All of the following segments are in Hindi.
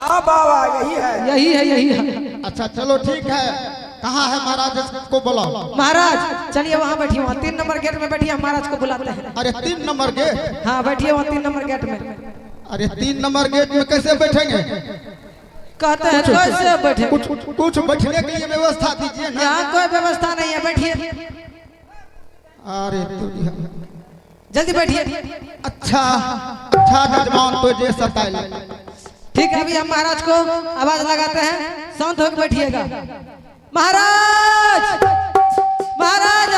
हाँ बाबा यही है। अच्छा चलो ठीक है। कहाँ है महाराज को बुलाओ। महाराज चलिए वहाँ बैठिए, वहाँ 3 नंबर गेट में बैठिए, हम महाराज को बुलाते हैं। अरे 3 नंबर गेट? हाँ बैठिए वहाँ 3 नंबर गेट में। अरे 3 नंबर गेट में कैसे बैठेंगे? कहते हैं कैसे बैठे? कुछ बैठने के लिए व्यवस्था दीजिए ना। यहाँ कोई व्यवस्था नहीं है, बैठिए। अरे जल्दी बैठिए। अच्छा अच्छा जजमान तो जे सताइल। ठीक है, अभी हम महाराज को आवाज लगाते हैं, शांत होकर बैठिएगा। महाराज महाराज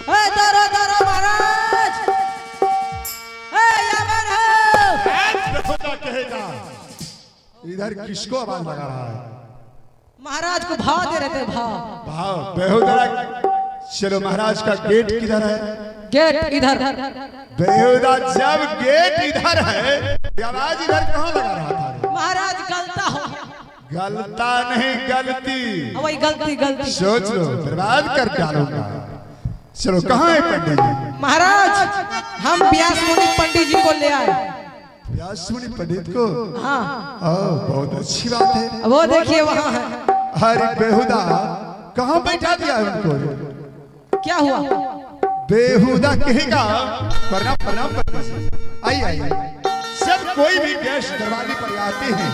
हो दरो दरो महाराज यावन हो। कहेगा इधर किसको आवाज लगा रहा है? महाराज को भाव दे रहे थे, भाव भाव बेहुदा। चलो महाराज का गेट किधर है? गेट इधर। बेहुदा जब गेट इधर है आवाज इधर कहाँ लगा रहा था? महाराज गलता हो गया। गलता नहीं गलती। वही गलती सोच लो, बर्बाद कर डालूंगा। चलो कहाँ है पंडित जी? महाराज हम व्यास मुनि पंडित जी को ले आए। व्यास मुनि पंडित को? हाँ बहुत अच्छी बात है। वो देखिए वहाँ है। अरे बेहुदा कहाँ बैठा दिया उनको? क्या हुआ? बेहुदा कहेगा। प्रणाम प्रणाम पंडित जी। आइए आइए। सब कोई भी गेस्ट दरबार पर आते हैं,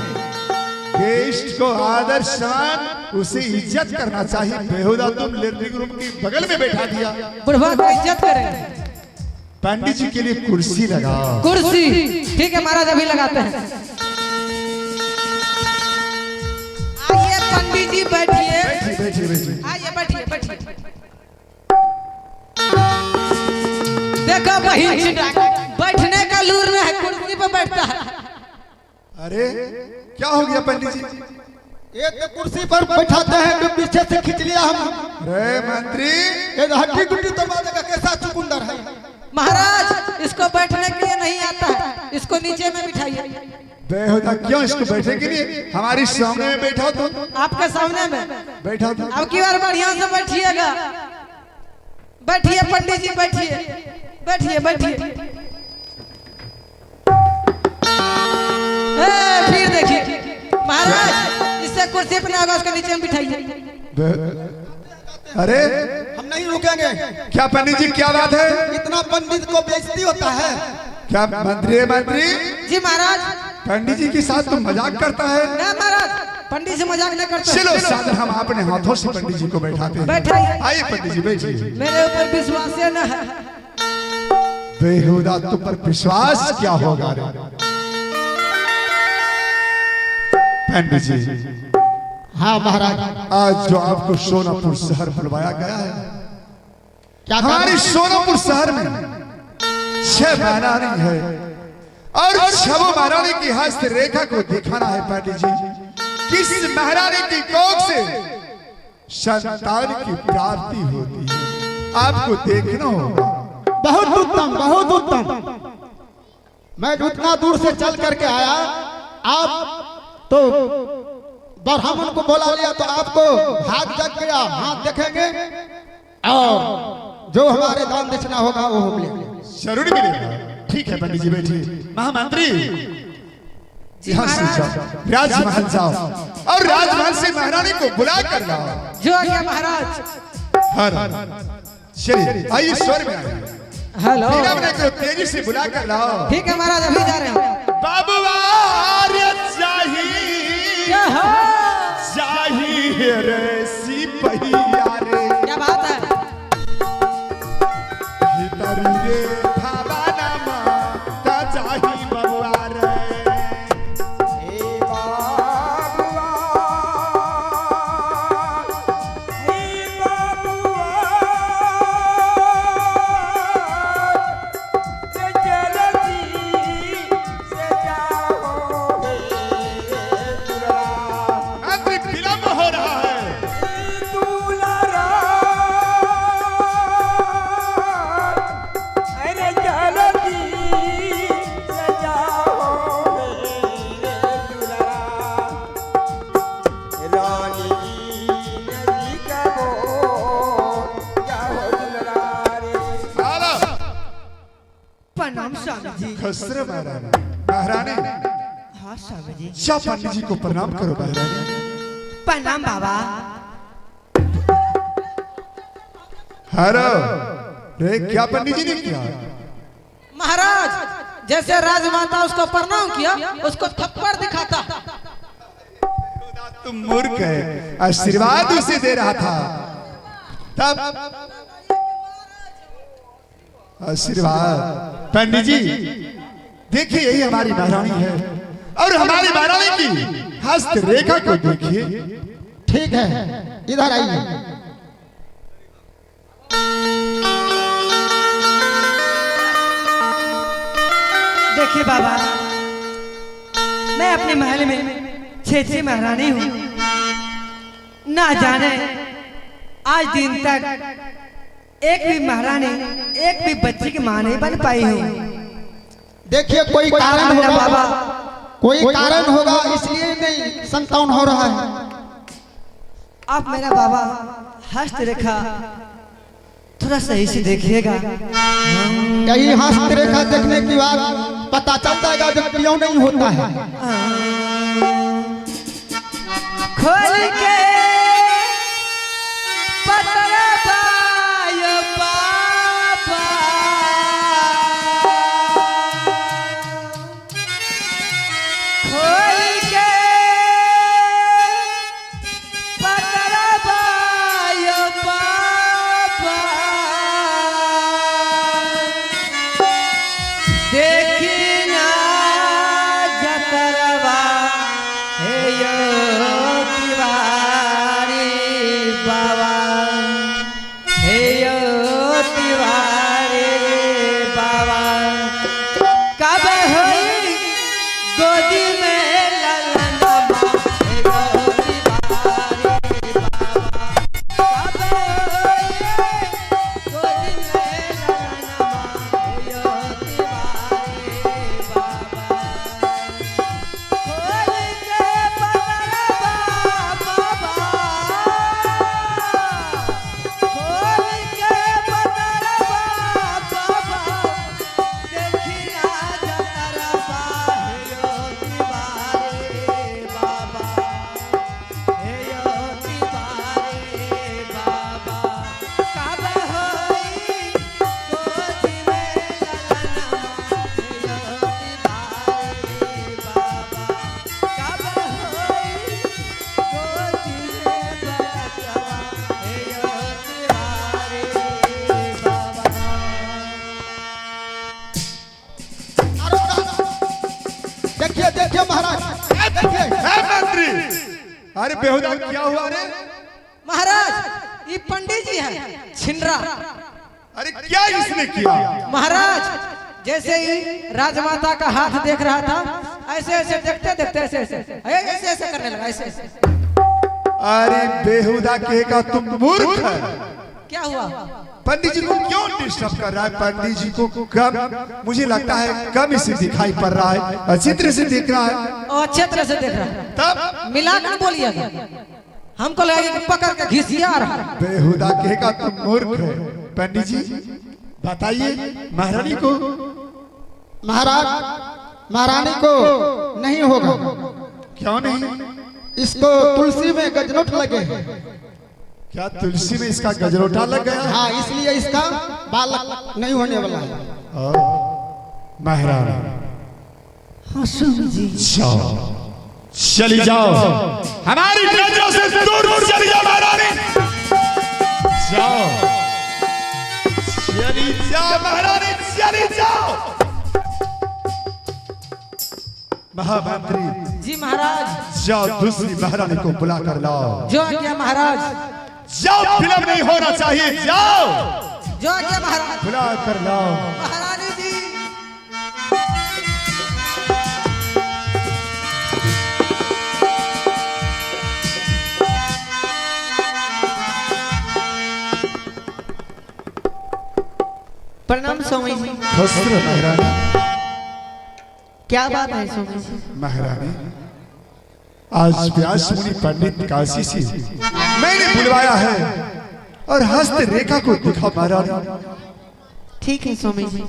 गेस्ट को आदर सम्मान उसे इज्जत करना चाहिए। बेहुदा तुम लिविंग रूम की बगल में बैठा दिया। बुढ़वा को इज्जत करें। पंडित जी के लिए कुर्सी लगा। कुर्सी ठीक है महाराज, अभी लगाते हैं। आइए पंडित जी बैठिए। बैठिए बैठिए। आइए बैठिए बैठिए। देखो बहिन बैठने का लूर में है, कुर्सी पे बैठता है। अरे क्या हो गया पंडित जी? एक तो कुर्सी पर बैठाते हैं तो पीछे से खींच लिया हम। अरे मंत्री ये हड्डी गुड्डी तो मारेगा, कैसा चुकुंदर है। महाराज इसको बैठने के लिए नहीं आता है, इसको नीचे में बिठाइए। बेहुदा क्यों इसको बैठने के लिए? हमारी सामने में बैठा तो। आपके सामने में बैठा था। अब की बार बढ़िया से बैठिएगा। बैठिए पंडित जी बैठिए बैठिए बैठिए। फिर देखिए महाराज इससे कुर्सी पर ना, उसके नीचे में बिठाइए। अरे हम नहीं रुकेंगे। क्या पंडित जी क्या बात है? इतना पंडित को बेइज्जती होता है क्या मंत्री है? मंत्री जी महाराज। पंडित जी के साथ तुम मजाक करता है? ना महाराज पंडित से मजाक नहीं करते। चलो सादर हम अपने हाथों से पंडित जी को बैठाते हैं। बैठाइए। आइए पंडित जी बैठिए। मेरे ऊपर विश्वास न है। बेहुदा तुम पर विश्वास क्या होगा रे? पंडित जी हाँ महाराज। आज जो आपको सोनापुर शहर बुलवाया गया है, क्या हमारे सोनापुर शहर में 6 महारानी है और 6 महारानी की हस्त रेखा को दिखाना है पंडित जी। किस महारानी की कोख से संतान की प्राप्ति होती है, आपको देखना होगा। बहुत उत्तम बहुत उत्तम। मैं उतना दूर से चल करके आया, आप तो ब्राह्मण को बोला लिया तो आपको भाग जग गया। हाथ देखेंगे और जो हमारे दान दक्षिणा होगा वो हम लेंगे। जरूर मिलेगा। ठीक है पंडित जी बैठिए। महामंत्री यहाँ से जाओ, राजमहल जाओ और राजमहल से महारानी को बुला कर लाओ। जो आ गया महाराज। हर चलिए आइए स्वर में आइए। हेलो मीरा को तेजी से बुला कर लाओ। ठीक है महाराज, अभी जा रहे हैं। बाबू चाहिए रे सिपहिया रे। क्या बात है? हितरी रे भावाना माता चाही बबुआ रे। प्रणाम स्वामी जी। खसरे महारानी। महारानी हाँ स्वामी जी। जा पंडित जी को प्रणाम करो महारानी। प्रणाम बाबा। हेलो रे, क्या पंडित जी ने किया? महाराज जैसे राजमाता उसको प्रणाम किया उसको थप्पड़ दिखाता। तुम मूर्ख है, आशीर्वाद उसे दे रहा था तब आशीर्वाद। पंडित जी देखिए, यही हमारी महारानी है और हमारी महारानी की हस्त रेखा को देखिए। ठीक है, इधर आइए। देखिए बाबा, मैं अपने महल में छेछी महारानी हूँ। ना जाने आज दिन तक एक भी महारानी, एक भी बच्ची की मां नहीं बन पाई हूँ। देखिए कोई कारण होगा बाबा, कोई कारण होगा, इसलिए नहीं संतान हो रहा है। आप मेरा बाबा हस्त रेखा थोड़ा सही से देखिएगा। कहीं हस्त रेखा देखने के बाद पता चलता है जब क्यों नहीं होता है। खोल के पतरा पायो पापा, खोल के पतरा पायो पापा, देखी ना जतरवा हे यो तिवारी बाबा, हे यो तिवारी बाबा, कब होई गोदी में ललनवा, हे यो तिवारी बाबा, कब होई गोदी में ललनवा, हे यो तिवारी बाबा, खोल के पतरवा बाबा, खोल के पतरवा बाबा, देखी ना जतरवा हे यो तिवारी बाबा, हे यो तिवारी बाबा, कब होई गोदी में ललनवा, हे यो तिवारी बाबा, कब होई गोदी में बचवा, हे यो तिवारी बाबा। देखिए देखिए महाराज, देखिए है मंत्री, अरे बेहुदा क्या हुआ रे? महाराज ये पंडित जी है छिंडरा। अरे क्या इसने किया? महाराज जैसे ही राजमाता का हाथ देख रहा था ऐसे ऐसे देखते देखते ऐसे ऐसे ऐसे ऐसे करने लगा, ऐसे ऐसे। अरे बेहुदा कहेगा तुम मूर्ख है। क्या हुआ? पंडित जी को क्यों डिस्टर्ब कर रहा है? पंडित जी को कम, मुझे लगता है कम इसे दिखाई पड़ रहा है, अच्छी तरह से देख रहा है। और अच्छे तरह से देख रहा है, तब मिला कर बोलिएगा, हमको लगेगा कि पकड़ के घिसिया रहा है। बेहुदा कहेगा तुम मूर्ख है। पंडित जी बताइए महारानी को। महाराज महारानी को नहीं होगा। क्यों नहीं? इसको तुलसी में गजनोट लगे हैं। क्या तुलसी में इसका गजरोटा लग गया? हाँ, इसलिए इसका बालक नहीं होने वाला है। महारानी हाँ स्वामी जी। जाओ, चली जाओ, हमारी नजरों से दूर चली जाओ महारानी। जाओ, चली जाओ महारानी, चली जाओ। महामंत्री जी महाराज। जाओ, दूसरी महारानी को बुला कर लाओ। जो आज्ञा महाराज। जाओ, विलंब नहीं होना चाहिए, जाओ। जो आज्ञा महाराज। बुला कर लाओ। महारानी जी। प्रणाम स्वामी जी। खुश रहो महारानी। क्या बात है स्वामी जी? महारानी आज व्यास मुनि पंडित काशी से मैंने बुलवाया है और हस्त रेखा को दिखा महारानी। ठीक है स्वामी जी।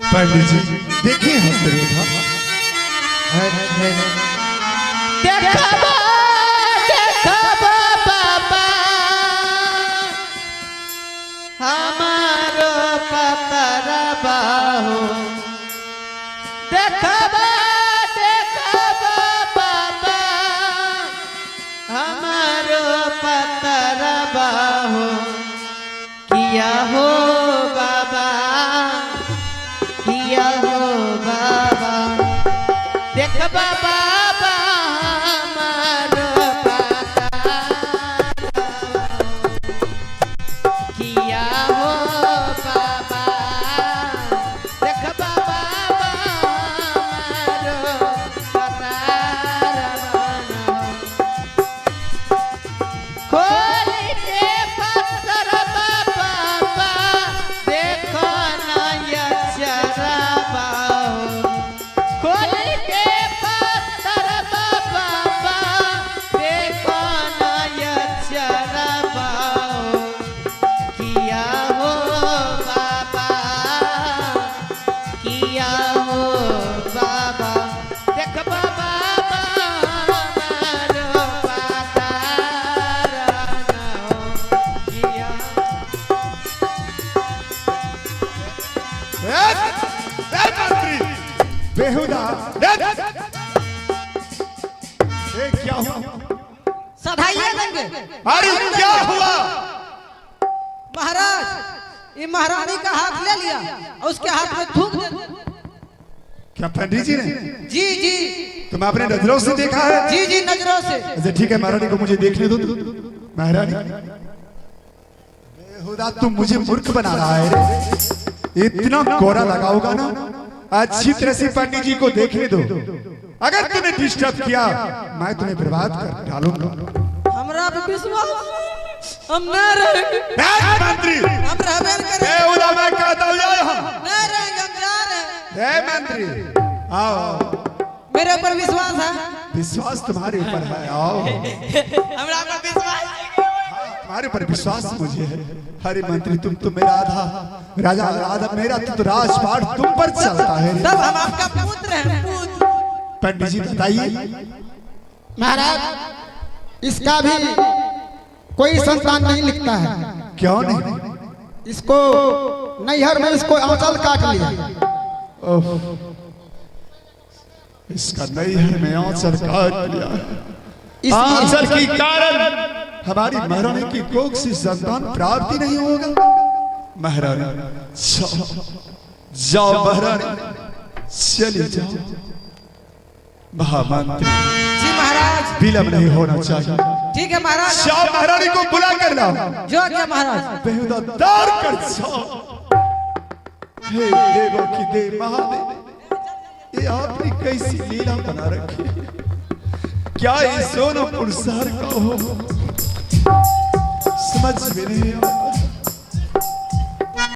पंडित जी देखिए हस्त रेखा। देखबा देखबा बाबा हमारो पतरा बाहो देखबा देखबा बाबा हमारो पतरा बाहो किया हो बाबा किया हो बाबा देखबा बाबा हमारो पतरा किया हो बाबा देखबा बाबा हमारो पतरा खोल के पत्थर बाबा देखो ना ये चराबा खोल के पत्थर बाबा देखो ना ये चराबा किया हो बाबा किया हो बाबा देख बाबा हमारो पतरा किया मंत्री बेहुदा क्या हुआ? सधाइए देंगे अरे क्या हुआ? महाराज ये महारानी का हाथ ले लिया और उसके हाथ में थूक दे क्या पंडित जी ने? जी जी तुम आपने नजरों से देखा है? जी जी नजरों से अच्छा ठीक है, महारानी को मुझे देखने दो। महारानी बेहुदा तुम मुझे मूर्ख बना रहा है रे। इतना कोरा लगाओगा ना, अच्छी तरह से पंडित जी को देखने दो। अगर तूने डिस्टर्ब किया मैं तुम्हें बर्बाद कर डालूंगा। हमरा पे विश्वास हम न रहेंगे मंत्री हम रहबे न करेंगे बेहुदा मैं कहता हूँ जा रहा। न रहेंगे हम जा रहे हैं मंत्री आओ, मेरे ऊपर विश्वास है विश्वास तुम्हारे ऊपर है। आओ हमरा पर विश्वास तुम्हारे ऊपर विश्वास मुझे है। हरे मंत्री तुम तो मेरा आधा राजा, आधा मेरा तो राजपाट तुम पर चलता है। तब हम आपका पुत्र हैं पुत्र। पंडित जी बताइए महाराज इसका भी कोई संतान नहीं लिखता है। क्यों नहीं? इसको नैहर में इसको आंचल काट लिया। ओह, इसका नैहर में आंचल काट लिया। आंचल के कारण हमारी महारानी की कोख से संतान प्राप्ति नहीं होगा। महारानी जाओ जाओ, महारानी चली जाओ। महामंत्री जी महाराज विलंब नहीं होना चाहिए। ठीक है महाराज जाओ महारानी को बुला कर लाओ। जो क्या महाराज बेहुदा दार कर जाओ। हे देवों की देव महादेव, ये आपने कैसी लीला बना रखी है? क्या ये सोनो पुरस्कार का हो समझ में नहीं आता।